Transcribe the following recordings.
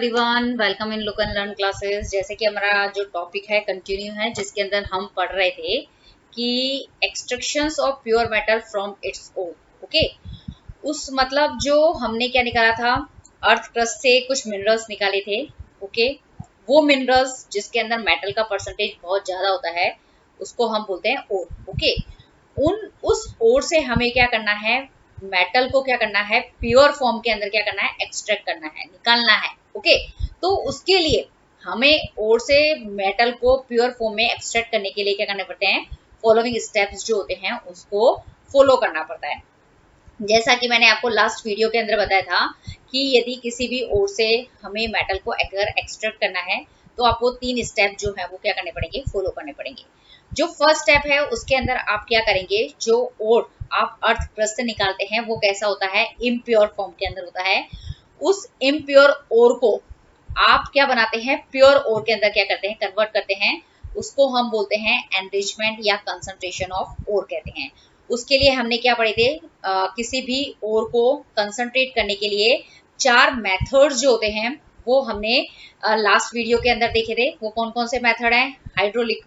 Everyone, welcome in look and learn classes. जैसे कि हमारा जो टॉपिक है कंटिन्यू है, जिसके अंदर हम पढ़ रहे थे कि extractions of pure metal from its ore. Okay, उस मतलब जो हमने क्या निकाला था, अर्थ क्रस्ट से कुछ मिनरल्स निकाले थे। ओके, वो मिनरल्स जिसके अंदर मेटल का परसेंटेज बहुत ज्यादा होता है उसको हम बोलते हैं ओर। ओके, उस ओर से हमें क्या करना है, मेटल को क्या करना है, प्योर फॉर्म के अंदर क्या करना है, एक्सट्रैक्ट करना है, निकालना है। ओके, तो उसके लिए हमें ओर से मेटल को प्योर फॉर्म में एक्सट्रैक्ट करने के लिए क्या करने पड़ते हैं, फॉलोइंग स्टेप्स जो होते हैं उसको फॉलो करना पड़ता है। जैसा कि मैंने आपको लास्ट वीडियो के अंदर बताया था कि यदि किसी भी ओर से हमें मेटल को अगर एक्सट्रैक्ट करना है तो आपको 3 स्टेप जो है वो क्या करने पड़ेंगे, फॉलो करने पड़ेंगे। जो फर्स्ट स्टेप है उसके अंदर आप क्या करेंगे, जो ओर आप अर्थ क्रस्ट से निकालते हैं वो कैसा होता है, इम्प्योर फॉर्म के अंदर होता है। उस इम्प्योर ओर को आप क्या बनाते हैं, प्योर ओर के अंदर क्या करते हैं, कन्वर्ट करते हैं। उसको हम बोलते हैं एनरिचमेंट या कंसंट्रेशन ऑफ ओर कहते हैं। उसके लिए हमने क्या पढ़े थे, किसी भी ओर को कंसंट्रेट करने के लिए 4 मेथड्स जो होते हैं वो हमने लास्ट वीडियो के अंदर देखे थे। वो कौन कौन से मेथड हैं, हाइड्रोलिक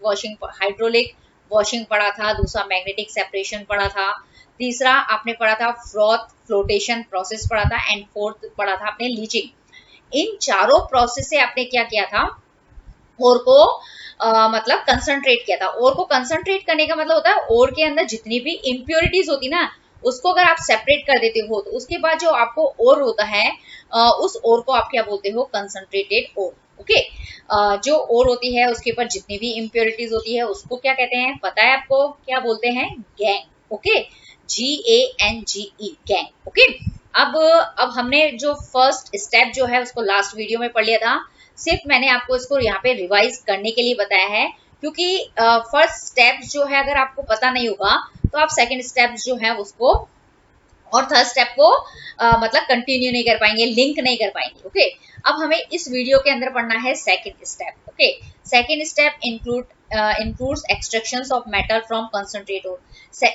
वॉशिंग पढ़ा था, दूसरा मैग्नेटिक सेपरेशन पढ़ा था, तीसरा आपने पढ़ा था फ्रॉथ फ्लोटेशन प्रोसेस पढ़ा था, एंड फोर्थ पढ़ा था आपने लीचिंग। इन चारों प्रोसेस से आपने क्या किया था, ओर को मतलब कंसंट्रेट किया था। ओर को कंसंट्रेट करने का मतलब होता है ओर के अंदर जितनी भी इम्प्योरिटीज होती ना उसको अगर आप सेपरेट कर देते हो तो उसके बाद जो आपको ओर होता है उस ओर को आप क्या बोलते हो, कंसंट्रेटेड ओर। ओके, जो ओर होती है उसके ऊपर जितनी भी इम्प्योरिटीज होती है उसको क्या कहते हैं, पता है आपको, क्या बोलते हैं, gang. Okay, GANGE, gang. Okay, अब हमने जो फर्स्ट स्टेप जो है उसको लास्ट वीडियो में पढ़ लिया था। सिर्फ मैंने आपको इसको यहाँ पे रिवाइज करने के लिए बताया है, क्योंकि फर्स्ट स्टेप जो है अगर आपको पता नहीं होगा तो आप सेकंड स्टेप जो है उसको और थर्ड स्टेप को मतलब कंटिन्यू नहीं कर पाएंगे, लिंक नहीं कर पाएंगे। ओके, अब हमें इस वीडियो के अंदर पढ़ना है second step. Okay, second step includes extractions of metal from concentrate ore.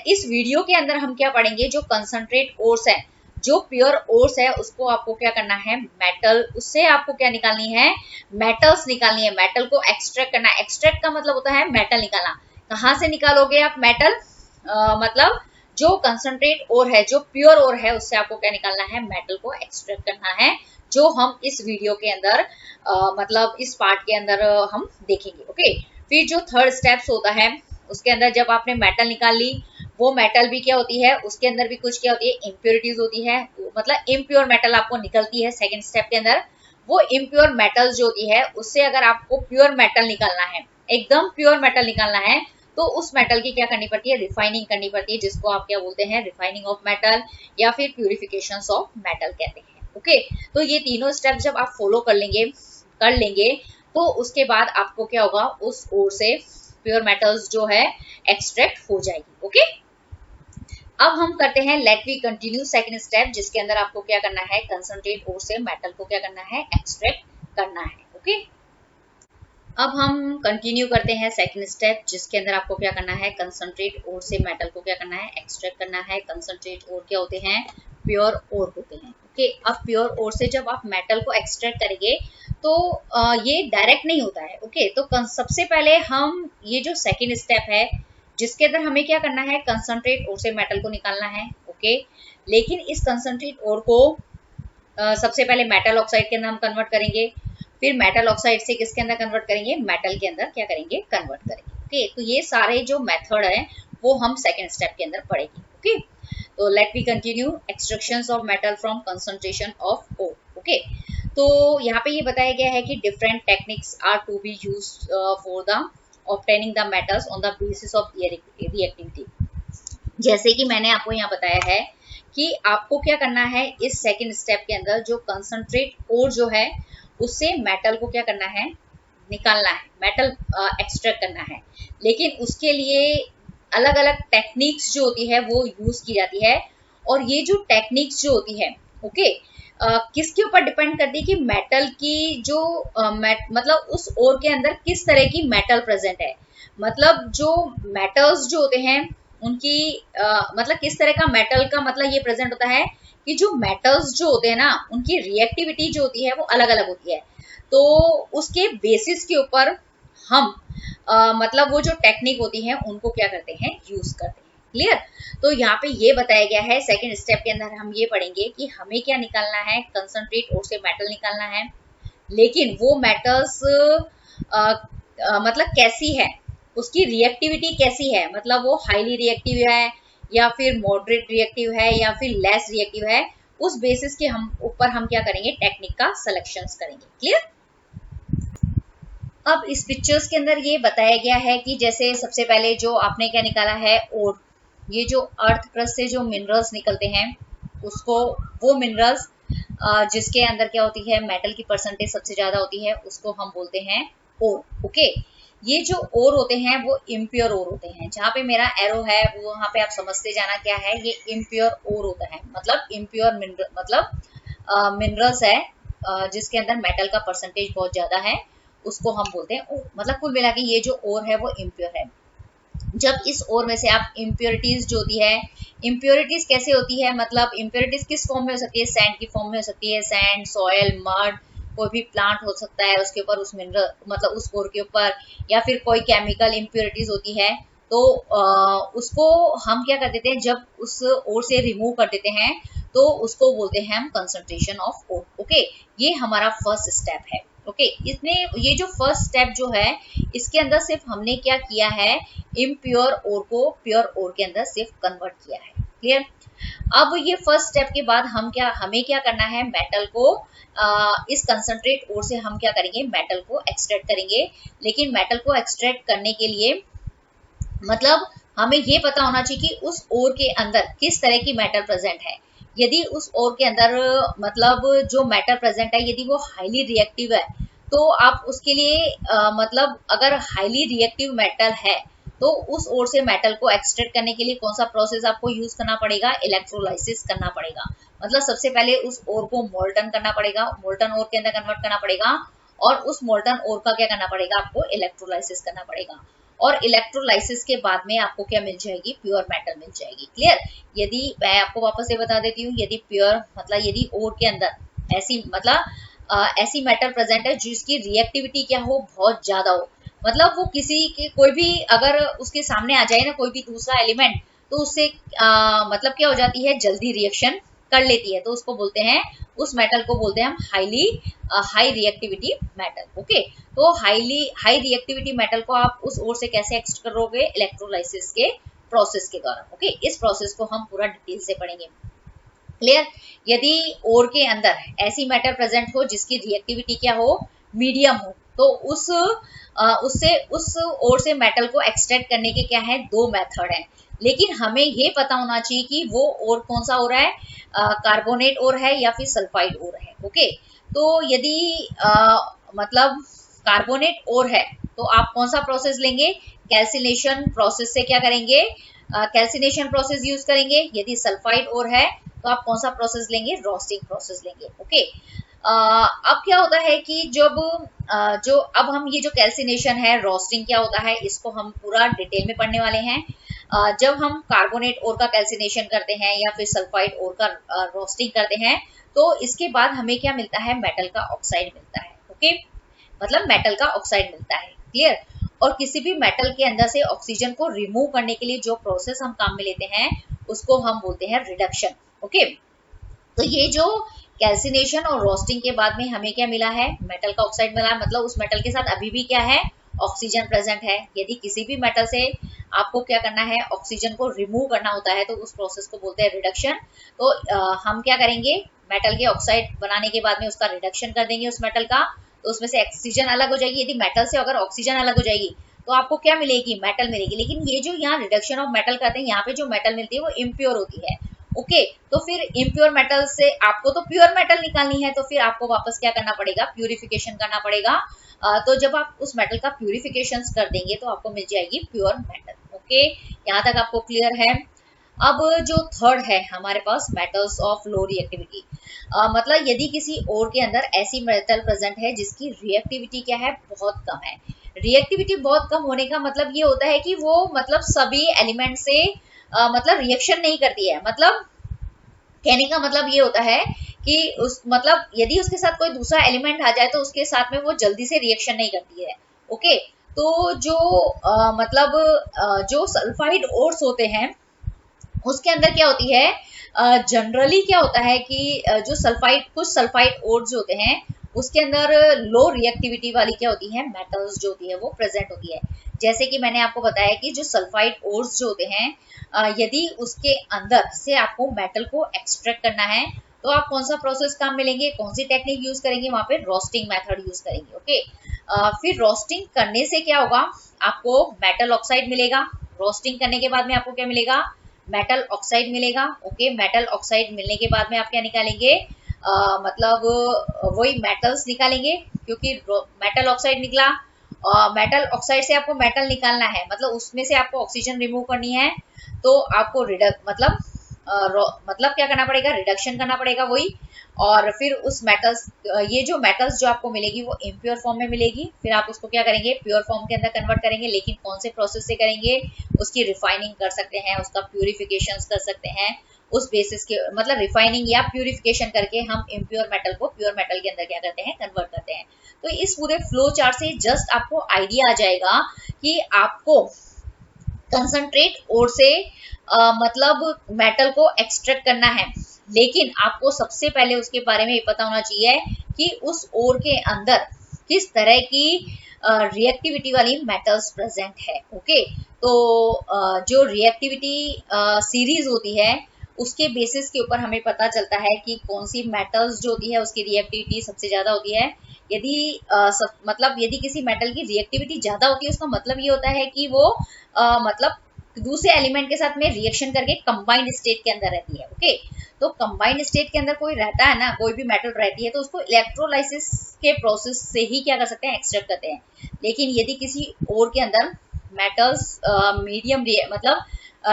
इस वीडियो के अंदर हम क्या पढ़ेंगे, जो कंसंट्रेट ओर्स है, जो प्योर ओर्स है उसको आपको क्या करना है, मेटल, उससे आपको क्या निकालनी है, मेटल्स निकालनी है, मेटल को एक्सट्रैक्ट करना है। एक्सट्रैक्ट का मतलब होता है मेटल निकालना। कहाँ से निकालोगे आप मेटल, मतलब जो कंसंट्रेट ओर है, जो प्योर ओर है, उससे आपको क्या निकालना है, मेटल को एक्सट्रैक्ट करना है, जो हम इस वीडियो के अंदर मतलब इस पार्ट के अंदर हम देखेंगे। ओके, फिर जो थर्ड स्टेप्स होता है उसके अंदर जब आपने मेटल निकाल ली, वो मेटल भी क्या होती है, उसके अंदर भी कुछ क्या होती है, इम्प्योरिटीज होती है, मतलब इम्प्योर मेटल आपको निकलती है सेकंड स्टेप के अंदर। वो इम्प्योर मेटल जो होती है उससे अगर आपको प्योर मेटल निकालना है, एकदम प्योर मेटल निकालना है, तो उस मेटल की क्या करनी पड़ती है, रिफाइनिंग करनी पड़ती है, जिसको आप क्या बोलते हैं, रिफाइनिंग ऑफ मेटल या फिर प्यूरिफिकेशन ऑफ मेटल कहते हैं। ओके, तो ये तीनों स्टेप जब आप फॉलो कर लेंगे तो उसके बाद आपको क्या होगा, उस ओर से प्योर मेटल्स जो है एक्सट्रैक्ट हो जाएगी। ओके, अब हम करते हैं let we continue second step, जिसके अंदर आपको क्या करना है, कंसंट्रेट ओर से मेटल को क्या करना है, एक्सट्रैक्ट करना है। ओके, अब हम कंटिन्यू करते हैं सेकंड स्टेप, जिसके अंदर आपको क्या करना है, कंसंट्रेट ओर से मेटल को क्या करना है, एक्सट्रैक्ट करना है। कंसंट्रेट ओर क्या होते हैं, प्योर ओर होते हैं। ओके, अब प्योर ओर से जब आप मेटल को एक्सट्रैक्ट करेंगे तो ये डायरेक्ट नहीं होता है। ओके, तो सबसे पहले हम ये जो सेकंड स्टेप है जिसके अंदर हमें क्या करना है, कंसंट्रेट ओर से मेटल को निकालना है। ओके, लेकिन इस कंसंट्रेट ओर को सबसे पहले मेटल ऑक्साइड के अंदर हम कन्वर्ट करेंगे, फिर मेटल ऑक्साइड से किसके अंदर कन्वर्ट करेंगे, मेटल के अंदर क्या करेंगे, कन्वर्ट करेंगे। ओके, तो ये सारे जो मेथड है वो हम सेकंड स्टेप के अंदर पढ़ेंगे। ओके, तो let we continue extractions of metal from concentration of ore. Okay, तो यहाँ पे ये बताया गया है कि different techniques are to be used for the obtaining the metals on the basis of reactivity. जैसे कि मैंने आपको यहाँ बताया है कि आपको क्या करना है, इस सेकंड स्टेप के अंदर जो कंसंट्रेट ओर जो है उससे मेटल को क्या करना है, निकालना है, मेटल एक्सट्रैक्ट करना है। लेकिन उसके लिए अलग अलग टेक्निक्स जो होती है वो यूज की जाती है, और ये जो टेक्निक्स जो होती है, ओके, किसके ऊपर डिपेंड करती है कि मेटल की जो मतलब उस ओर के अंदर किस तरह की मेटल प्रेजेंट है, मतलब जो मेटल्स जो होते हैं उनकी मतलब किस तरह का मेटल का मतलब ये प्रेजेंट होता है कि जो मेटल्स जो होते हैं ना उनकी रिएक्टिविटी जो होती है वो अलग अलग होती है। तो उसके बेसिस के ऊपर हम मतलब वो जो टेक्निक होती है उनको क्या करते हैं, यूज करते हैं। क्लियर। तो यहाँ पे ये बताया गया है सेकंड स्टेप के अंदर हम ये पढ़ेंगे कि हमें क्या निकालना है, कंसंट्रेट ओर से मेटल निकालना है, लेकिन वो मेटल्स मतलब कैसी है, उसकी रिएक्टिविटी कैसी है, मतलब वो हाईली रिएक्टिव है या फिर मॉडरेट रिएक्टिव है या फिर लेस रिएक्टिव है, उस बेसिस के हम ऊपर हम क्या करेंगे, टेक्निक का सिलेक्शंस करेंगे। क्लियर। अब इस पिक्चर्स के अंदर ये बताया गया है कि जैसे सबसे पहले जो आपने क्या निकाला है, ओर, ये जो अर्थ क्रस्ट से जो मिनरल्स निकलते हैं उसको, वो मिनरल्स जिसके अंदर क्या होती है, मेटल की परसेंटेज सबसे ज्यादा होती है, उसको हम बोलते हैं ओर। ओके। ये जो ओर होते हैं वो इम्प्योर ओर होते हैं। जहाँ पे मेरा एरो है वो वहां पे आप समझते जाना क्या है, ये इम्प्योर ओर होता है, मतलब इम्प्योर मिनरल, मतलब मिनरल्स है जिसके अंदर मेटल का परसेंटेज बहुत ज्यादा है, उसको हम बोलते हैं ओर। मतलब कुल मिला के ये जो ओर है वो इम्प्योर है। जब इस ओर में से आप इम्प्योरिटीज जो होती है, इम्प्योरिटीज कैसे होती है, मतलब इम्प्योरिटीज किस फॉर्म में हो सकती है, सैंड की फॉर्म में हो सकती है, सैंड, सॉयल, मड, कोई भी प्लांट हो सकता है उसके ऊपर, उस मिनरल मतलब उस ओर के ऊपर, या फिर कोई केमिकल इम्प्योरिटीज होती है, तो उसको हम क्या कर देते हैं, जब उस ओर से रिमूव कर देते हैं तो उसको बोलते हैं हम कंसंट्रेशन ऑफ ओर। ओके, ये हमारा फर्स्ट स्टेप है। ओके, इसमें ये जो फर्स्ट स्टेप जो है इसके अंदर सिर्फ हमने क्या किया है, इम्प्योर ओर को प्योर ओर के अंदर सिर्फ कन्वर्ट किया है। क्लियर। अब ये फर्स्ट स्टेप के बाद हमें क्या करना है, मेटल को इस कंसंट्रेट ओर से हम क्या करेंगे, मेटल को एक्सट्रैक्ट करेंगे। लेकिन मेटल को एक्सट्रैक्ट करने के लिए मतलब हमें ये पता होना चाहिए कि उस ओर के अंदर किस तरह की मेटल प्रेजेंट है। यदि उस ओर के अंदर मतलब जो मेटल प्रेजेंट है यदि वो हाईली रिएक्टिव है, तो आप उसके लिए मतलब अगर हाईली रिएक्टिव मेटल है तो उस ओर से मेटल को एक्सट्रैक्ट करने के लिए कौन सा प्रोसेस आपको यूज करना पड़ेगा, इलेक्ट्रोलाइसिस करना पड़ेगा। मतलब सबसे पहले उस ओर को मोल्टन करना पड़ेगा, मोल्टन ओर के अंदर कन्वर्ट करना पड़ेगा, और उस मोल्टन ओर का क्या करना पड़ेगा, आपको इलेक्ट्रोलाइसिस करना पड़ेगा। और इलेक्ट्रोलाइसिस के बाद में आपको क्या मिल जाएगी, प्योर मेटल मिल जाएगी। क्लियर। यदि मैं आपको वापस से बता देती हूँ, यदि प्योर मतलब यदि ओर के अंदर ऐसी मतलब ऐसी मेटल प्रेजेंट है जिसकी रिएक्टिविटी क्या हो, बहुत ज्यादा हो, मतलब वो किसी के कोई भी अगर उसके सामने आ जाए ना कोई भी दूसरा एलिमेंट, तो उससे मतलब क्या हो जाती है, जल्दी रिएक्शन कर लेती है, तो उसको बोलते हैं, उस मेटल को बोलते हैं हम हाई रिएक्टिविटी मेटल। ओके, तो हाई रिएक्टिविटी मेटल को आप उस ओर से कैसे एक्सट्रैक्ट करोगे, इलेक्ट्रोलाइसिस के प्रोसेस के द्वारा। ओके, इस प्रोसेस को हम पूरा डिटेल से पढ़ेंगे। क्लियर। यदि ओर के अंदर ऐसी मेटल प्रेजेंट हो जिसकी रिएक्टिविटी क्या हो, मीडियम हो, तो उस ओर से मेटल को एक्सट्रैक्ट करने के क्या है, दो मेथड हैं। लेकिन हमें ये पता होना चाहिए कि वो ओर कौन सा ओर है, कार्बोनेट ओर है या फिर सल्फाइड ओर है। ओके, तो यदि मतलब कार्बोनेट ओर है तो आप कौन सा प्रोसेस लेंगे, कैल्सिनेशन प्रोसेस से क्या करेंगे, कैल्सिनेशन प्रोसेस यूज करेंगे। यदि सल्फाइड ओर है तो आप कौन सा प्रोसेस लेंगे, रोस्टिंग प्रोसेस लेंगे। ओके, अब क्या होता है कि जब जो अब हम ये जो कैल्सिनेशन है, रोस्टिंग क्या होता है, इसको हम पूरा डिटेल में पढ़ने वाले हैं। जब हम कार्बोनेट ओर का कैल्सिनेशन करते हैं या फिर सल्फाइड ओर का रोस्टिंग करते हैं, तो इसके बाद हमें क्या मिलता है, मेटल का ऑक्साइड मिलता है। ओके, मतलब मेटल का ऑक्साइड मिलता है। क्लियर। और किसी भी मेटल के अंदर से ऑक्सीजन को रिमूव करने के लिए जो प्रोसेस हम काम में लेते हैं उसको हम बोलते हैं रिडक्शन। ओके, तो ये जो कैल्सिनेशन और रोस्टिंग के बाद में हमें क्या मिला है, मेटल का ऑक्साइड मिला है, मतलब उस मेटल के साथ अभी भी क्या है, ऑक्सीजन प्रेजेंट है। यदि किसी भी मेटल से आपको क्या करना है, ऑक्सीजन को रिमूव करना होता है, तो उस प्रोसेस को बोलते हैं रिडक्शन। तो हम क्या करेंगे, मेटल के ऑक्साइड बनाने के बाद में उसका रिडक्शन कर देंगे उस मेटल का, तो उसमें से ऑक्सीजन अलग हो जाएगी। यदि मेटल से अगर ऑक्सीजन अलग हो जाएगी तो आपको क्या मिलेगी, मेटल मिलेगी। लेकिन ये जो यहाँ रिडक्शन ऑफ मेटल करते हैं, यहाँ पे जो मेटल मिलती है वो इम्प्योर होती है। ओके, तो फिर इम्प्योर मेटल से आपको तो प्योर मेटल निकालनी है, तो फिर आपको वापस क्या करना पड़ेगा, प्यूरिफिकेशन करना पड़ेगा। तो जब आप उस मेटल का प्यूरिफिकेशन कर देंगे तो आपको मिल जाएगी प्योर मेटल। ओके, यहाँ तक आपको क्लियर है। अब जो थर्ड है हमारे पास, मेटल्स ऑफ लो रिएक्टिविटी, मतलब यदि किसी ओर के अंदर ऐसी मेटल प्रेजेंट है जिसकी रिएक्टिविटी क्या है, बहुत कम है। रिएक्टिविटी बहुत कम होने का मतलब ये होता है कि वो मतलब सभी एलिमेंट से मतलब रिएक्शन नहीं करती है। मतलब कहने का मतलब ये होता है कि उस मतलब यदि उसके साथ कोई दूसरा एलिमेंट आ जाए तो उसके साथ में वो जल्दी से रिएक्शन नहीं करती है। ओके, तो जो मतलब जो सल्फाइड ओर्स होते हैं उसके अंदर क्या होती है, जनरली क्या होता है कि जो सल्फाइड कुछ सल्फाइड ओर्स होते हैं उसके अंदर लो रिएक्टिविटी वाली क्या होती है, मेटल्स जो होती है वो प्रेजेंट होती है। जैसे कि मैंने आपको बताया कि जो सल्फाइड ओर्स जो होते हैं यदि उसके अंदर से आपको मेटल को एक्सट्रैक्ट करना है तो आप कौन सा प्रोसेस काम में लेंगे, कौन सी टेक्निक यूज करेंगे, वहां पे रोस्टिंग मेथड यूज करेंगे। ओके, फिर रोस्टिंग करने से क्या होगा, आपको मेटल ऑक्साइड मिलेगा। रोस्टिंग करने के बाद में आपको क्या मिलेगा, मेटल ऑक्साइड मिलेगा। ओके, मेटल ऑक्साइड मिलने के बाद में आप क्या निकालेंगे, मतलब वही मेटल्स निकालेंगे, क्योंकि मेटल ऑक्साइड निकला, मेटल ऑक्साइड से आपको मेटल निकालना है, मतलब उसमें से आपको ऑक्सीजन रिमूव करनी है, तो आपको मतलब क्या करना पड़ेगा, रिडक्शन करना पड़ेगा वही। और फिर उस मेटल्स ये जो मेटल्स जो आपको मिलेगी वो इम्प्योर फॉर्म में मिलेगी, फिर आप उसको क्या करेंगे, प्योर फॉर्म के अंदर कन्वर्ट करेंगे। लेकिन कौन से प्रोसेस से करेंगे, उसकी रिफाइनिंग कर सकते हैं, उसका प्यूरिफिकेशन कर सकते हैं, उस बेसिस के मतलब रिफाइनिंग या प्यूरिफिकेशन करके हम इम्प्योर मेटल को प्योर मेटल के अंदर क्या करते हैं, कन्वर्ट करते हैं। तो इस पूरे फ्लो चार्ट से जस्ट आपको आइडिया आ जाएगा कि आपको कंसंट्रेट ओर से मतलब मेटल को एक्सट्रैक्ट करना है, लेकिन आपको सबसे पहले उसके बारे में ये पता होना चाहिए कि उस ओर के अंदर किस तरह की रिएक्टिविटी वाली मेटल्स प्रेजेंट है। ओके, तो जो रिएक्टिविटी सीरीज होती है उसके बेसिस के ऊपर हमें पता चलता है कि कौन सी मेटल्स जो होती है उसकी रिएक्टिविटी सबसे ज्यादा होती है। यदि मतलब यदि किसी मेटल की रिएक्टिविटी ज्यादा होती है उसका मतलब ये होता है कि वो मतलब दूसरे एलिमेंट के साथ में रिएक्शन करके कंबाइंड स्टेट के अंदर रहती है। ओके, तो कंबाइंड स्टेट के अंदर कोई रहता है ना, कोई भी मेटल रहती है तो उसको इलेक्ट्रोलाइसिस के प्रोसेस से ही क्या कर सकते हैं, एक्सट्रैक्ट करते हैं। लेकिन यदि किसी और के अंदर मेटल्स मीडियम मतलब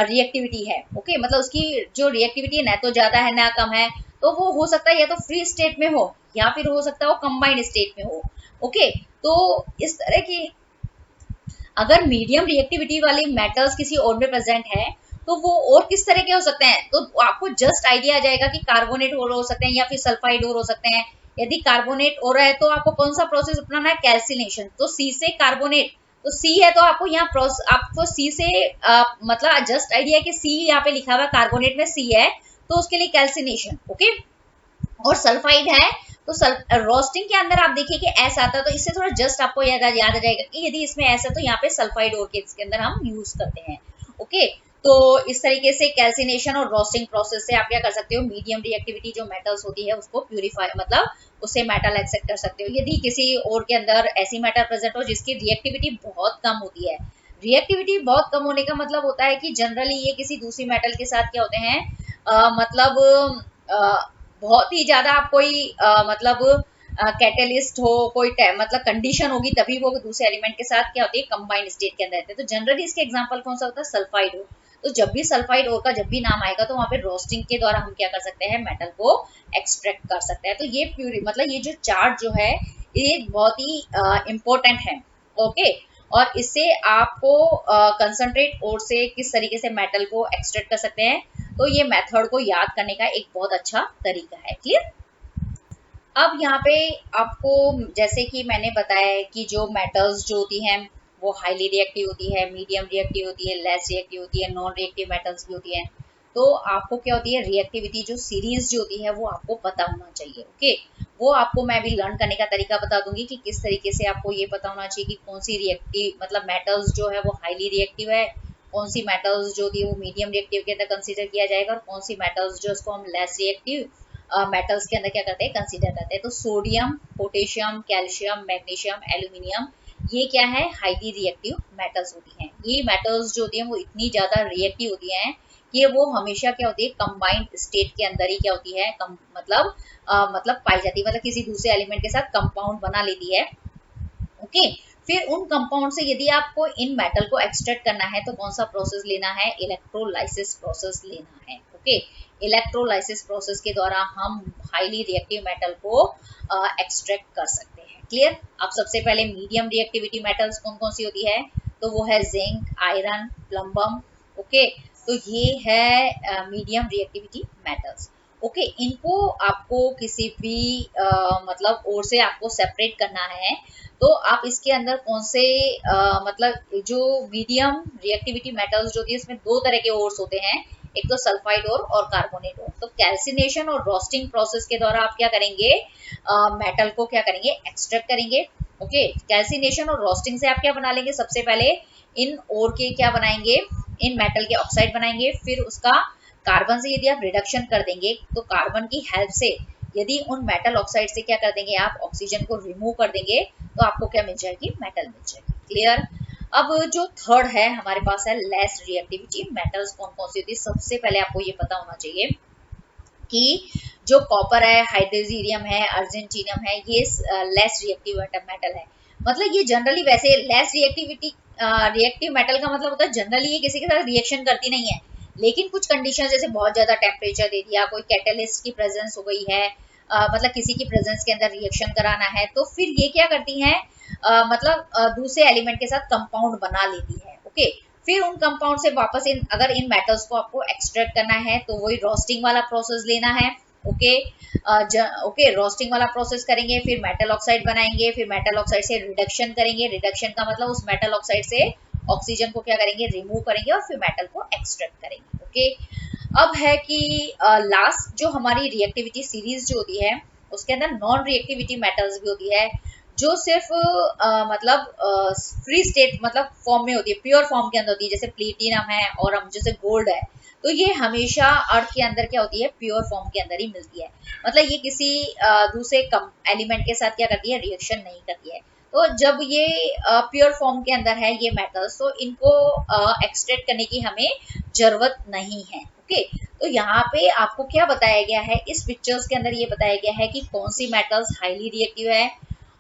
रिएक्टिविटी है, ओके, मतलब उसकी जो रिएक्टिविटी है ना तो ज्यादा है ना कम है, तो वो हो सकता है या तो फ्री स्टेट में हो या फिर हो सकता है वो कंबाइंड स्टेट में हो। ओके, तो इस तरह की अगर मीडियम रिएक्टिविटी वाली मेटल्स किसी और में प्रेजेंट है तो वो और किस तरह के हो सकते हैं, तो आपको जस्ट आइडिया आ जाएगा कि कार्बोनेट और हो सकते हैं या फिर सल्फाइड और हो सकते हैं। यदि कार्बोनेट हो रहा है तो आपको कौन सा प्रोसेस अपनाना है, कैल्सिनेशन। तो सी से कार्बोनेट, तो सी है तो आपको यहाँ आपको सी से मतलब जस्ट आइडिया कि सी यहाँ पे लिखा हुआ है, कार्बोनेट में सी है तो उसके लिए कैल्सिनेशन। ओके, और सल्फाइड है तो रोस्टिंग के अंदर आप देखिए कि एस आता है, तो इससे थोड़ा जस्ट आपको याद आ जाएगा कि यदि इसमें एस है तो यहाँ पे सल्फाइड और के इसके अंदर हम यूज करते हैं। ओके, तो इस तरीके से कैल्सिनेशन और रोस्टिंग प्रोसेस से आप क्या कर सकते हो, मीडियम रिएक्टिविटी जो मेटल्स होती है उसको प्यूरिफाई मतलब उससे मेटल एक्सेप्ट कर सकते हो। यदि किसी और के अंदर ऐसी मेटल प्रेजेंट हो जिसकी रिएक्टिविटी बहुत कम होती है, रिएक्टिविटी बहुत कम होने का मतलब होता है कि जनरली ये किसी दूसरी मेटल के साथ क्या होते हैं, मतलब बहुत ही ज्यादा आप कोई मतलब कैटलिस्ट हो, कोई मतलब कंडीशन होगी तभी वो दूसरे एलिमेंट के साथ क्या होती है, कंबाइंड स्टेट के अंदर रहते हैं। तो जनरली इसके एग्जांपल कौन सा होता है, सल्फाइड हो। तो जब भी सल्फाइड ओर का जब भी नाम आएगा तो वहां पे रोस्टिंग के द्वारा हम क्या कर सकते हैं, मेटल को एक्सट्रैक्ट कर सकते हैं। तो ये प्यूरी मतलब ये जो चार्ट जो है ये बहुत ही इंपॉर्टेंट है। ओके, और इससे आपको कंसंट्रेट ओर से किस तरीके से मेटल को एक्सट्रैक्ट कर सकते हैं, तो ये मेथड को याद करने का एक बहुत अच्छा तरीका है। क्लियर। अब यहाँ पे आपको जैसे कि मैंने बताया है कि जो मेटल्स जो होती हैं वो हाईली रिएक्टिव होती है, मीडियम रिएक्टिव होती है, लेस रिएक्टिव होती है, नॉन रिएक्टिव मेटल्स भी होती हैं। तो आपको क्या होती है, रिएक्टिविटी जो सीरीज जो होती है वो आपको पता होना चाहिए। ओके, वो आपको मैं भी लर्न करने का तरीका बता दूंगी कि किस तरीके से आपको ये पता होना चाहिए कि कौन सी रिएक्टिव मतलब मेटल्स जो है वो हाईली रिएक्टिव है, कौन सी मेटल्स जो होती है वो मीडियम रिएक्टिव के अंदर कंसिडर किया जाएगा, और कौन सी मेटल्स जो उसको हम लेस रिएक्टिव मेटल्स के अंदर क्या करते हैं, कंसीडर करते हैं। तो sodium, potassium, calcium, magnesium, aluminium, ये क्या है, हाईली रिएक्टिव मेटल्स होती हैं। ये मेटल्स जो होती हैं वो इतनी ज्यादा रिएक्टिव होती हैं कि वो हमेशा क्या होती है, कंबाइंड स्टेट के अंदर ही क्या होती है, मतलब पाई जाती है, मतलब किसी दूसरे एलिमेंट के साथ कंपाउंड बना लेती है। ओके, फिर उन कंपाउंड से यदि आपको इन मेटल को एक्सट्रैक्ट करना है तो कौन सा प्रोसेस लेना है, इलेक्ट्रोलाइसिस प्रोसेस लेना है। ओके, इलेक्ट्रोलाइसिस प्रोसेस के द्वारा हम हाईली रिएक्टिव मेटल को एक्सट्रैक्ट कर सकते हैं। क्लियर। अब सबसे पहले मीडियम रिएक्टिविटी मेटल्स कौन कौन सी होती है, तो वो है जिंक, आयरन, प्लम्बम। ओके, तो ये है मीडियम रिएक्टिविटी मेटल्स। ओके, इनको आपको किसी भी मतलब ओर से आपको सेपरेट करना है। तो आप इसके अंदर कौन से मतलब जो मीडियम रिएक्टिविटी मेटल्स जो होती है, इसमें दो तरह के ओर्स होते हैं, एक तो सल्फाइड ओर और कार्बोनेट ओर। तो कैल्सिनेशन और रोस्टिंग प्रोसेस के द्वारा आप क्या करेंगे, मेटल को क्या करेंगे, एक्सट्रैक्ट करेंगे। ओके, कैल्सिनेशन और रोस्टिंग से आप क्या बना लेंगे, सबसे पहले इन ओर के क्या बनाएंगे, इन मेटल के ऑक्साइड बनाएंगे। फिर उसका कार्बन से यदि आप रिडक्शन कर देंगे तो कार्बन की हेल्प से यदि उन मेटल ऑक्साइड से क्या कर देंगे, आप ऑक्सीजन को रिमूव कर देंगे, तो आपको क्या मिल जाएगी, मेटल मिल जाएगी। क्लियर। अब जो थर्ड है हमारे पास है लेस रिएक्टिविटी मेटल्स। कौन कौन सी होती है, सबसे पहले आपको ये पता होना चाहिए कि जो कॉपर है, हाइड्रोजीनियम है, अर्जेंटीनियम है, ये लेस रिएक्टिव मेटल है। मतलब ये जनरली वैसे लेस रिएक्टिविटी रिएक्टिव मेटल का मतलब होता है जनरली ये किसी के साथ रिएक्शन करती नहीं है, लेकिन कुछ कंडीशन जैसे बहुत ज्यादा टेम्परेचर दे दिया, कोई कैटलिस्ट की प्रेजेंस हो गई है, मतलब किसी की प्रेजेंस के अंदर रिएक्शन कराना है, तो फिर ये क्या करती हैं, मतलब दूसरे एलिमेंट के साथ कंपाउंड बना लेती है। ओके, फिर उन कंपाउंड से वापस अगर इन मेटल्स को आपको एक्सट्रैक्ट करना है तो वही रोस्टिंग वाला प्रोसेस लेना है। ओके, ओके, रोस्टिंग वाला प्रोसेस करेंगे, फिर मेटल ऑक्साइड बनाएंगे, फिर मेटल ऑक्साइड से रिडक्शन करेंगे। रिडक्शन का मतलब उस मेटल ऑक्साइड से ऑक्सीजन को क्या करेंगे, रिमूव करेंगे और फिर मेटल को एक्सट्रैक्ट करेंगे। ओके, अब है कि लास्ट जो हमारी रिएक्टिविटी सीरीज जो होती है, उसके अंदर नॉन रिएक्टिविटी मेटल्स भी होती है, जो सिर्फ मतलब फ्री स्टेट मतलब फॉर्म में होती है, प्योर फॉर्म के अंदर होती है, जैसे प्लेटिनम है और हम जैसे गोल्ड है। तो ये हमेशा अर्थ के अंदर क्या होती है, प्योर फॉर्म के अंदर ही मिलती है। मतलब ये किसी दूसरे एलिमेंट के साथ क्या करती है, रिएक्शन नहीं करती है। तो जब ये प्योर फॉर्म के अंदर है ये मेटल्स, तो इनको एक्सट्रैक्ट करने की हमें जरूरत नहीं है। ओके, तो यहाँ पे आपको क्या बताया गया है, इस पिक्चर्स के अंदर ये बताया गया है कि कौन सी मेटल्स हाईली रिएक्टिव है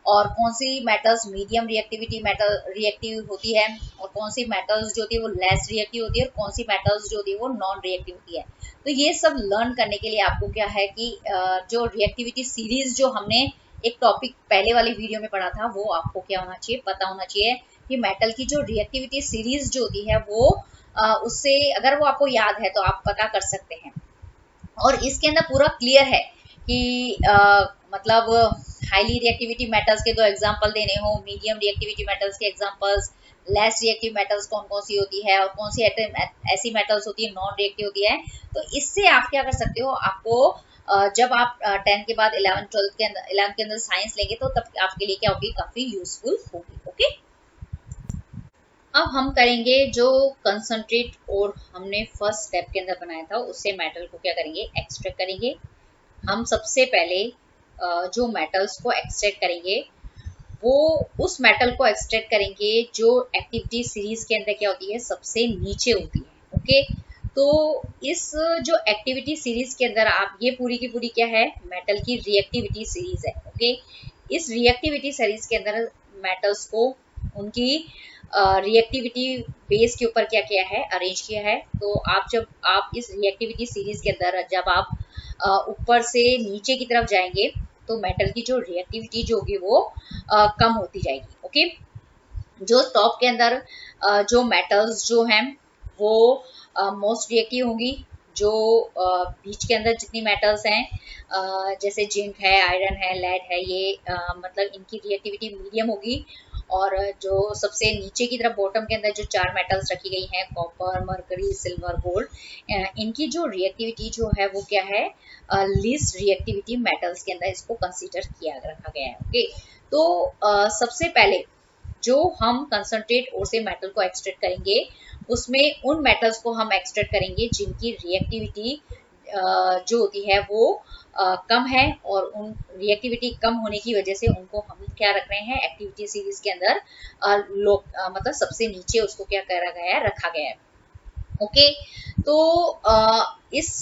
और कौन सी metals medium reactivity metal reactive होती है, और कौन सी मेटल्स जो होती है वो लेस रिएक्टिव होती है, और कौन सी मेटल्स जो होती है वो नॉन रिएक्टिव होती है। तो ये सब लर्न करने के लिए आपको क्या है कि जो रिएक्टिविटी सीरीज जो हमने एक टॉपिक पहले वाली वीडियो में पढ़ा था, वो आपको क्या होना चाहिए, पता होना चाहिए कि मेटल की जो रिएक्टिविटी सीरीज जो होती है वो उससे अगर वो आपको याद है तो आप पता कर सकते हैं। और इसके अंदर पूरा क्लियर है कि मतलब हाईली रिएक्टिविटी मेटल्स के दो एग्जांपल देने हो, मीडियम रिएक्टिविटी मेटल्स के एग्जांपल्स, लेस रिएक्टिव मेटल्स कौन कौन सी होती है, और कौन सी ऐसी मेटल्स होती है नॉन रिएक्टिव होती है। तो इससे आप क्या कर सकते हो, आपको जब आप 10 के बाद 11 के अंदर साइंस लेंगे तो तब आपके लिए क्या होगी, काफी यूजफुल होगी। ओके, अब हम करेंगे जो कंसंट्रेट और हमने फर्स्ट स्टेप के अंदर बनाया था, उससे मेटल को क्या करेंगे, एक्सट्रैक्ट करेंगे। हम सबसे पहले जो मेटल्स को एक्सट्रैक्ट करेंगे वो उस मेटल को एक्सट्रैक्ट करेंगे जो एक्टिविटी सीरीज के अंदर क्या होती है, सबसे नीचे होती है। ओके, तो इस जो एक्टिविटी सीरीज के अंदर आप ये पूरी की पूरी क्या है, मेटल की रिएक्टिविटी सीरीज है। ओके, इस रिएक्टिविटी सीरीज के अंदर मेटल्स को उनकी रिएक्टिविटी बेस के ऊपर क्या किया है, अरेंज किया है। तो जब आप इस रिएक्टिविटी सीरीज के अंदर जब आप ऊपर से नीचे की तरफ जाएंगे तो मेटल की जो रिएक्टिविटी जो होगी वो कम होती जाएगी। ओके, जो टॉप के अंदर जो मेटल्स जो हैं वो मोस्ट रिएक्टिव होंगी। जो बीच के अंदर जितनी मेटल्स हैं जैसे जिंक है, आयरन है, लेड है, ये मतलब इनकी रिएक्टिविटी मीडियम होगी। और जो सबसे नीचे की तरफ बॉटम के अंदर जो चार मेटल्स रखी गई हैं, कॉपर, मरकरी, सिल्वर, गोल्ड, इनकी जो रिएक्टिविटी जो है वो क्या है, लीस्ट रिएक्टिविटी मेटल्स के अंदर इसको कंसीडर किया रखा गया है। ओके, तो सबसे पहले जो हम कंसंट्रेट और से मेटल को एक्सट्रैक्ट करेंगे उसमें उन मेटल्स को हम एक्सट्रैक्ट करेंगे जिनकी रिएक्टिविटी जो होती है वो कम है, और उन रिएक्टिविटी कम होने की वजह से उनको हम क्या रख रहे हैं, एक्टिविटी सीरीज के अंदर मतलब सबसे नीचे उसको क्या करा गया है, रखा गया है। ओके, तो इस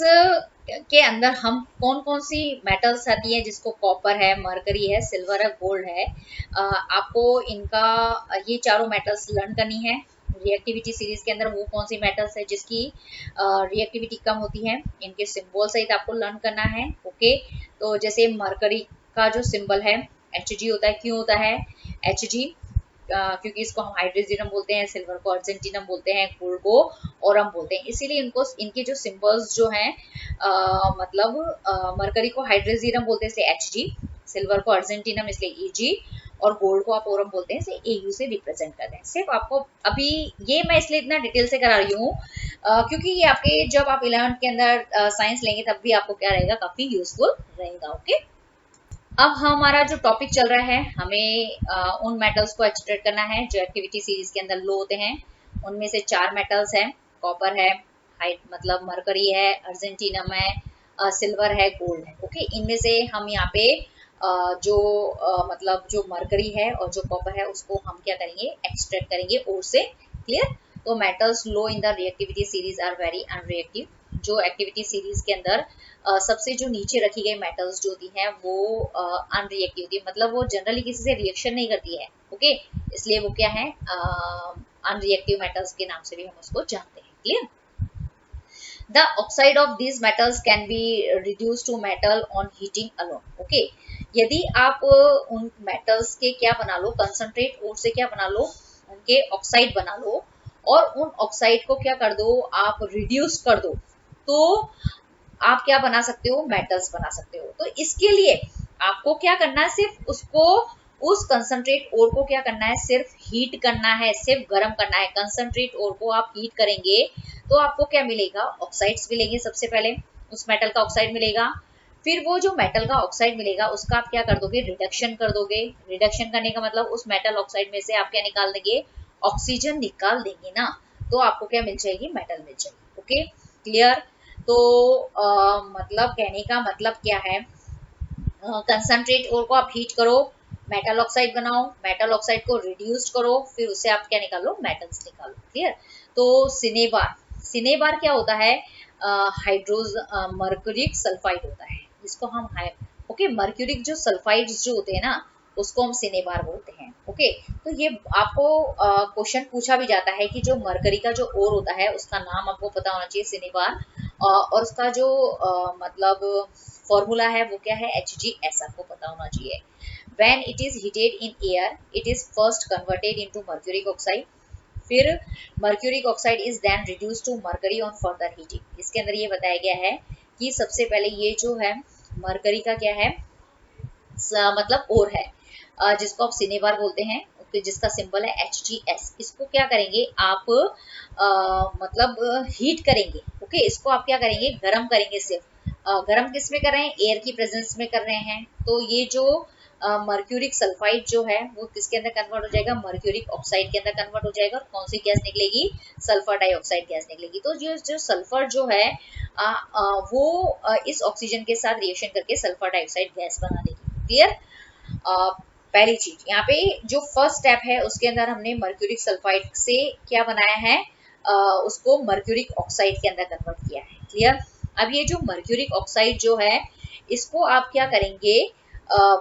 के अंदर हम कौन कौन सी मेटल्स आती है, जिसको कॉपर है, मरकरी है, सिल्वर है, गोल्ड है, आपको इनका ये चारों मेटल्स लर्न करनी है। रिएक्टिविटी सीरीज के अंदर वो कौन सी मेटल्स है जिसकी रिएक्टिविटी कम होती है, इनके सिंबल सहित आपको लर्न करना है। ओके, तो जैसे मरकरी का जो सिंबल है Hg होता है, क्यों होता है Hg, क्योंकि इसको हम हाइड्रोजिनम बोलते हैं, सिल्वर को अर्जेंटिनम बोलते हैं, गोल्ड को ओरम बोलते हैं, इसीलिए इनको इनके जो सिंबल्स जो हैं मतलब मरकरी को हाइड्रोजिनम बोलते हैं Hg, सिल्वर को अर्जेंटिनम इसलिए Eg, और गोल्ड को आप ओरम बोलते हैं इसे AU से रिप्रेजेंट करते हैं। सिर्फ आपको अभी ये मैं इसलिए इतना डिटेल से करा रही हूँ क्योंकि ये आपके जब आप 11th के अंदर साइंस लेंगे तब भी आपको क्या रहेगा, काफी यूजफुल रहेगा। ओके, अब हमारा जो टॉपिक चल रहा है, हमें उन मेटल्स को एक्सट्रैक्ट करना है जो एक्टिविटी सीरीज के अंदर लो होते हैं। उनमें से 4 मेटल्स हैं, कॉपर है, मतलब मरकरी है, अर्जेंटिनम है, सिल्वर है, गोल्ड है। ओके, इनमें से हम यहाँ पे जो मतलब जो मरकरी है और जो कॉपर है उसको हम क्या करेंगे, एक्सट्रैक्ट करेंगे ओर से। क्लियर? तो metals low in the reactivity series are very unreactive. जो एक्टिविटी सीरीज के अंदर सबसे जो नीचे रखी गई मेटल्स जो होती हैं वो अनरिएक्टिव होती है, मतलब वो जनरली किसी से रिएक्शन नहीं करती है। ओके, इसलिए वो क्या है, अनरिएक्टिव मेटल्स के नाम से भी हम उसको जानते हैं। Clear? The oxide of these metals can be reduced to metal on heating alone. Okay, यदि आप उन मेटल्स के क्या बना लो, कंसंट्रेट और से क्या बना लो, उनके ऑक्साइड बना लो, और उन ऑक्साइड को क्या कर दो, आप रिड्यूस कर दो, तो आप क्या बना सकते हो, मेटल्स बना सकते हो। तो इसके लिए आपको क्या करना है, सिर्फ उसको उस कंसंट्रेट ओर को क्या करना है, सिर्फ हीट करना है, सिर्फ गर्म करना है। कंसंट्रेट ओर को आप हीट करेंगे तो आपको क्या मिलेगा, ऑक्साइड्स मिलेंगे। सबसे पहले उस मेटल का ऑक्साइड मिलेगा, फिर वो जो मेटल का ऑक्साइड मिलेगा उसका आप क्या कर दोगे, रिडक्शन कर दोगे। रिडक्शन करने का मतलब उस मेटल ऑक्साइड में से आप क्या निकाल देंगे, ऑक्सीजन निकाल देंगे ना, तो आपको क्या मिल जाएगी, मेटल मिल जाएगी। Okay, clear? तो मतलब कहने का मतलब क्या है, कंसंट्रेट ओर को आप हीट करो, मेटल ऑक्साइड बनाओ, मेटल ऑक्साइड को रिड्यूस करो, फिर उससे आप क्या निकालो, मेटल्स निकालो। क्लियर? तो सिनेबार, सिनेबार क्या होता है, मर्क्यूरिक सल्फाइड होता है, जिसको हम ओके, मर्क्यूरिक जो सल्फाइड्स जो होते हैं ना उसको हम सिनेबार बोलते हैं। ओके, तो ये आपको क्वेश्चन पूछा भी जाता है कि जो मरकरी का जो ओर होता है उसका नाम आपको पता होना चाहिए, सिनेबार, और उसका जो मतलब फॉर्मूला है वो क्या है, HgS, आपको पता होना चाहिए। When it is heated in air, it is first converted into mercuric oxide. फिर mercuric oxide is then reduced to mercury on further heating. इसके अंदर ये बताया गया है कि सबसे पहले ये जो है मरकरी का क्या है, मतलब ओर है, जिसको आप सिनेबार बोलते हैं, जिसका सिंबल है HgS। इसको क्या करेंगे आप, मतलब हीट करेंगे। ओके, इसको आप क्या करेंगे, गरम करेंगे। सिर्फ गरम किस में कर रहे हैं, एयर की प्रेजेंस में कर रहे हैं। तो ये जो मर्क्यूरिक सल्फाइड जो है वो किसके अंदर कन्वर्ट हो जाएगा, मर्क्यूरिक ऑक्साइड के अंदर कन्वर्ट हो जाएगा, और कौन सी गैस निकलेगी, सल्फर डाइऑक्साइड गैस निकलेगी। तो जो सल्फर जो है वो इस ऑक्सीजन के साथ रिएक्शन करके सल्फर डाइऑक्साइड गैस बना देगी। क्लियर? पहली चीज यहाँ पे जो फर्स्ट स्टेप है उसके अंदर हमने मर्क्यूरिक सल्फाइड से क्या बनाया है, उसको मर्क्यूरिक ऑक्साइड के अंदर कन्वर्ट किया है। क्लियर? अब ये जो मर्क्यूरिक ऑक्साइड जो है इसको आप क्या करेंगे,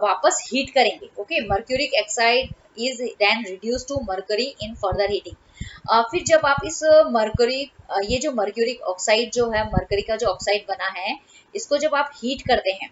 वापस हीट करेंगे। Okay, mercuric oxide is then reduce to mercury in further heating. फिर जब आप इस ये जो मर्क्यूरिक ऑक्साइड जो है, मर्करी का जो ऑक्साइड बना है, इसको जब आप हीट करते हैं,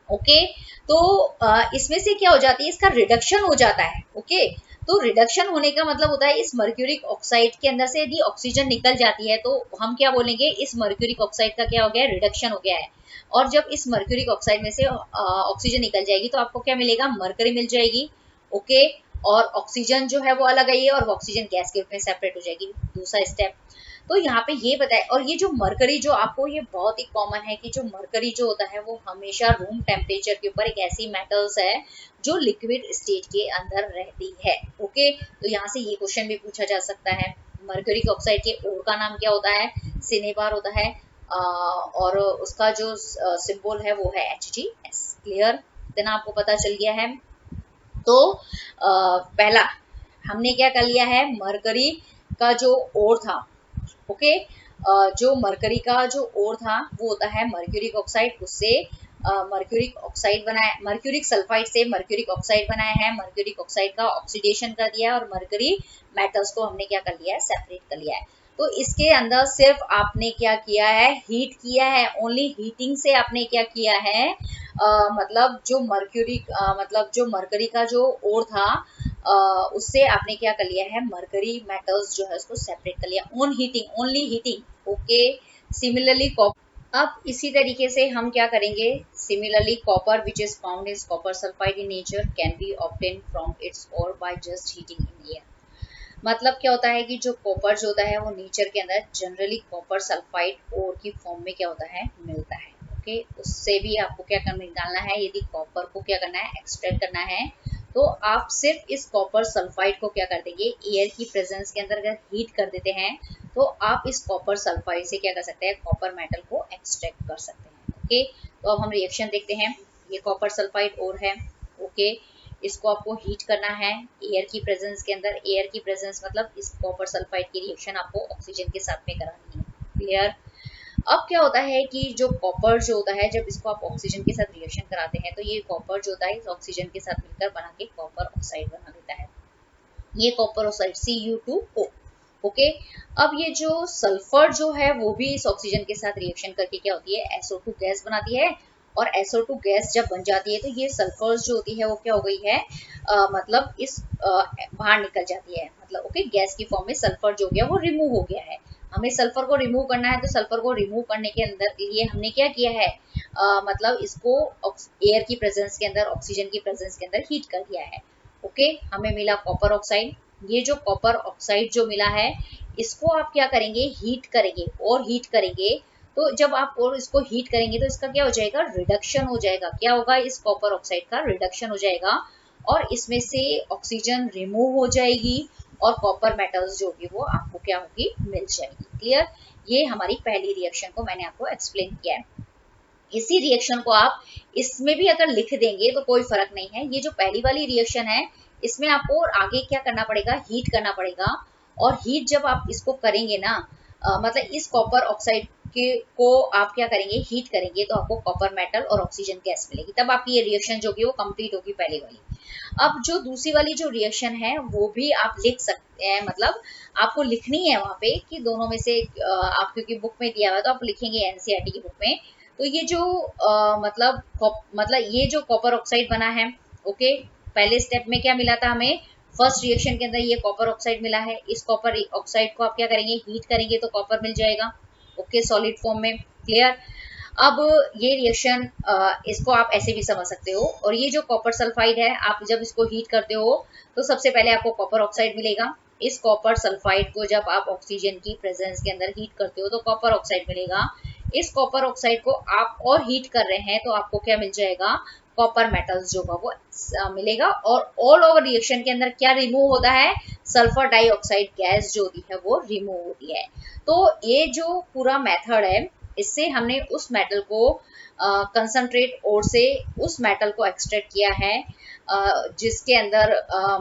ओके, तो इसमें से क्या हो जाती है, इसका रिडक्शन हो जाता है। ओके, तो रिडक्शन होने का मतलब होता है इस मर्क्यूरिक ऑक्साइड के अंदर से यदि ऑक्सीजन निकल जाती है तो हम क्या बोलेंगे, इस मर्क्यूरिक ऑक्साइड का क्या हो गया, रिडक्शन हो गया है। और जब इस मर्क्यूरिक ऑक्साइड में से ऑक्सीजन निकल जाएगी तो आपको क्या मिलेगा, मरकरी मिल जाएगी। ओके, और ऑक्सीजन जो है वो अलग आई है और वो ऑक्सीजन गैस के रूप में सेपरेट हो जाएगी। दूसरा स्टेप, तो यहाँ पे ये बताए। और ये जो मरकरी जो आपको, ये बहुत ही कॉमन है कि जो मरकरी जो होता है वो हमेशा रूम टेम्परेचर के ऊपर एक ऐसी मेटल्स है जो लिक्विड स्टेट के अंदर रहती है। ओके, तो यहाँ से ये क्वेश्चन भी पूछा जा सकता है, मरकरी ऑक्साइड के ओर का नाम क्या होता है, सिनेबार होता है, और उसका जो सिंबल है वो है HgS। क्लियर? इतना आपको पता चल गया है। तो पहला हमने क्या कर लिया है, मरकरी का जो ओर था, ओके, जो मरकरी का जो ओर था वो होता है मर्क्यूरिक ऑक्साइड, उससे मर्क्यूरिक ऑक्साइड बनाया, मर्क्यूरिक सल्फाइड से मर्क्यूरिक ऑक्साइड बनाया है, मर्क्यूरिक ऑक्साइड का ऑक्सीडेशन कर दिया है और मर्करी मेटल्स को हमने क्या कर लिया है, सेपरेट कर लिया है। तो इसके अंदर सिर्फ आपने क्या किया है, हीट किया है, ओनली हीटिंग से आपने क्या किया है, मतलब जो मर्क्यूरिक मतलब जो मरकरी का जो ओर था उससे आपने क्या कर लिया है, मरकरी मेटल्स जो है उसको सेपरेट कर लिया on heating, only heating. Okay, similarly अब इसी तरीके से हम क्या करेंगे, similarly copper which is found is copper sulphide in nature can be obtain from its ore by just heating in air. मतलब क्या होता है कि जो कॉपर जो होता है वो नेचर के अंदर जनरली कॉपर सल्फाइड ओर की फॉर्म में क्या होता है, मिलता है। ओके, उससे भी आपको क्या करना, निकालना है, यदि कॉपर को क्या करना है, एक्सट्रैक्ट करना है, तो आप सिर्फ इस कॉपर सल्फाइड को क्या कर देंगे, एयर की प्रेजेंस के अंदर अगर हीट कर देते हैं तो आप इस कॉपर सल्फाइड से क्या कर सकते हैं, कॉपर मेटल को एक्सट्रैक्ट कर सकते हैं। ओके, तो अब हम रिएक्शन देखते हैं। ये कॉपर सल्फाइड ओर है। ओके, इसको आपको हीट करना है एयर की प्रेजेंस के अंदर। एयर की प्रेजेंस मतलब इस कॉपर सल्फाइड की रिएक्शन आपको ऑक्सीजन के साथ में करानी है। क्लियर। अब क्या होता है कि जो कॉपर जो होता है, जब इसको आप ऑक्सीजन के साथ रिएक्शन कराते हैं तो ये कॉपर जो होता है इस ऑक्सीजन के साथ मिलकर बना के कॉपर ऑक्साइड बना देता है। ये कॉपर ऑक्साइड Cu2O। ओके, अब ये जो सल्फर जो है वो भी इस ऑक्सीजन के साथ रिएक्शन करके क्या होती है, SO2 गैस बनाती है। और SO2 गैस जब बन जाती है तो ये सल्फर जो होती है वो क्या हो गई है, मतलब इस बाहर निकल जाती है। मतलब ओके, गैस की फॉर्म में सल्फर जो गया वो रिमूव हो गया है। हमें सल्फर को रिमूव करना है, तो सल्फर को रिमूव करने के अंदर लिए हमने क्या किया है, मतलब इसको एयर की प्रेजेंस के अंदर, ऑक्सीजन की प्रेजेंस के अंदर हीट कर दिया है। ओके, हमें मिला कॉपर ऑक्साइड। ये जो कॉपर ऑक्साइड जो मिला है इसको आप क्या करेंगे, हीट करेंगे। और हीट करेंगे तो जब आप और इसको हीट करेंगे तो इसका क्या हो जाएगा, रिडक्शन हो जाएगा। क्या होगा, इस कॉपर ऑक्साइड का रिडक्शन हो जाएगा और इसमें से ऑक्सीजन रिमूव हो जाएगी और कॉपर मेटल्स जो भी वो आपको क्या होगी, मिल जाएगी। क्लियर। ये हमारी पहली रिएक्शन को मैंने आपको एक्सप्लेन किया है। इसी रिएक्शन को आप इसमें भी अगर लिख देंगे तो कोई फर्क नहीं है। ये जो पहली वाली रिएक्शन है इसमें आपको आगे क्या करना पड़ेगा, हीट करना पड़ेगा। और हीट जब आप इसको करेंगे ना, मतलब इस कॉपर ऑक्साइड के को आप क्या करेंगे, हीट करेंगे तो आपको कॉपर मेटल और ऑक्सीजन गैस मिलेगी। तब आपकी ये रिएक्शन जो कि वो कंप्लीट होगी पहली वाली। अब जो दूसरी वाली जो रिएक्शन है वो भी आप लिख सकते हैं, मतलब आपको लिखनी है वहां पे कि दोनों में से आप, क्योंकि बुक में दिया हुआ है तो आप लिखेंगे एनसीईआरटी की बुक में। तो ये जो मतलब ये जो कॉपर ऑक्साइड बना है, ओके, पहले स्टेप में क्या मिला था हमें, फर्स्ट रिएक्शन के अंदर ये कॉपर ऑक्साइड मिला है। इस कॉपर ऑक्साइड को आप क्या करेंगे, हीट करेंगे तो कॉपर मिल जाएगा। ओके, सॉलिड फॉर्म में। क्लियर। अब ये रिएक्शन इसको आप ऐसे भी समझ सकते हो। और ये जो कॉपर सल्फाइड है, आप जब इसको हीट करते हो तो सबसे पहले आपको कॉपर ऑक्साइड मिलेगा। इस कॉपर सल्फाइड को जब आप ऑक्सीजन की प्रेजेंस के अंदर हीट करते हो तो कॉपर ऑक्साइड मिलेगा। इस कॉपर ऑक्साइड को आप और हीट कर रहे हैं तो आपको क्या मिल जाएगा, कॉपर मेटल्स जो वो मिलेगा। और ऑल ओवर रिएक्शन के अंदर क्या रिमूव होता है, सल्फर डाइऑक्साइड गैस जो होती है वो रिमूव होती है। तो ये जो पूरा मेथड है, इससे हमने उस मेटल को कंसंट्रेट और से उस मेटल को एक्सट्रैक्ट किया है जिसके अंदर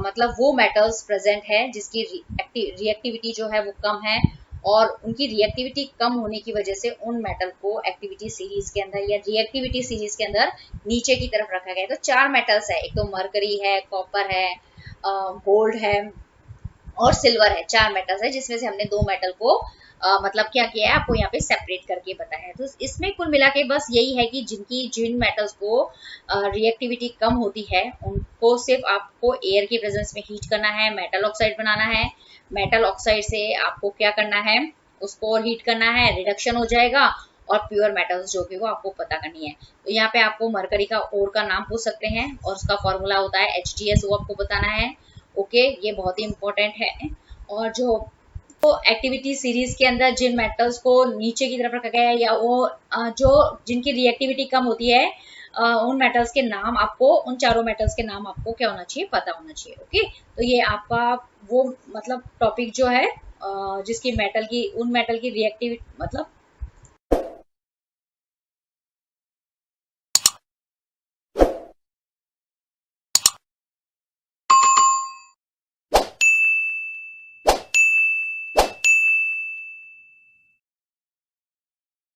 मतलब वो मेटल्स प्रेजेंट है जिसकी रिएक्टिविटी जो है वो कम है। और उनकी रिएक्टिविटी कम होने की वजह से उन मेटल को एक्टिविटी सीरीज के अंदर या रिएक्टिविटी सीरीज के अंदर नीचे की तरफ रखा गया है। तो 4 मेटल्स है, एक तो मरकरी है, कॉपर है, गोल्ड है और सिल्वर है। 4 मेटल्स है जिसमें से हमने 2 मेटल को मतलब क्या किया है, आपको यहाँ पे सेपरेट करके बताया है। तो इसमें कुल मिला के बस यही है कि जिन मेटल्स को रिएक्टिविटी कम होती है उनको सिर्फ आपको एयर की प्रेजेंस में हीट करना है, मेटल ऑक्साइड बनाना है। मेटल ऑक्साइड से आपको क्या करना है, उसको और हीट करना है, रिडक्शन हो जाएगा और प्योर मेटल्स जो भी वो आपको पता करनी है। तो यहाँ पे आपको मरकरी का ओर का नाम पूछ सकते हैं और उसका फॉर्मूला होता है HTS, वो आपको बताना है। ओके, ये बहुत ही इंपॉर्टेंट है। और जो तो एक्टिविटी सीरीज के अंदर जिन मेटल्स को नीचे की तरफ रखा गया है या वो जो जिनकी रिएक्टिविटी कम होती है, उन मेटल्स के नाम आपको, उन चारों मेटल्स के नाम आपको क्या होना चाहिए, पता होना चाहिए। ओके, तो ये आपका वो मतलब टॉपिक जो है जिसकी मेटल की, उन मेटल की रिएक्टिविटी मतलब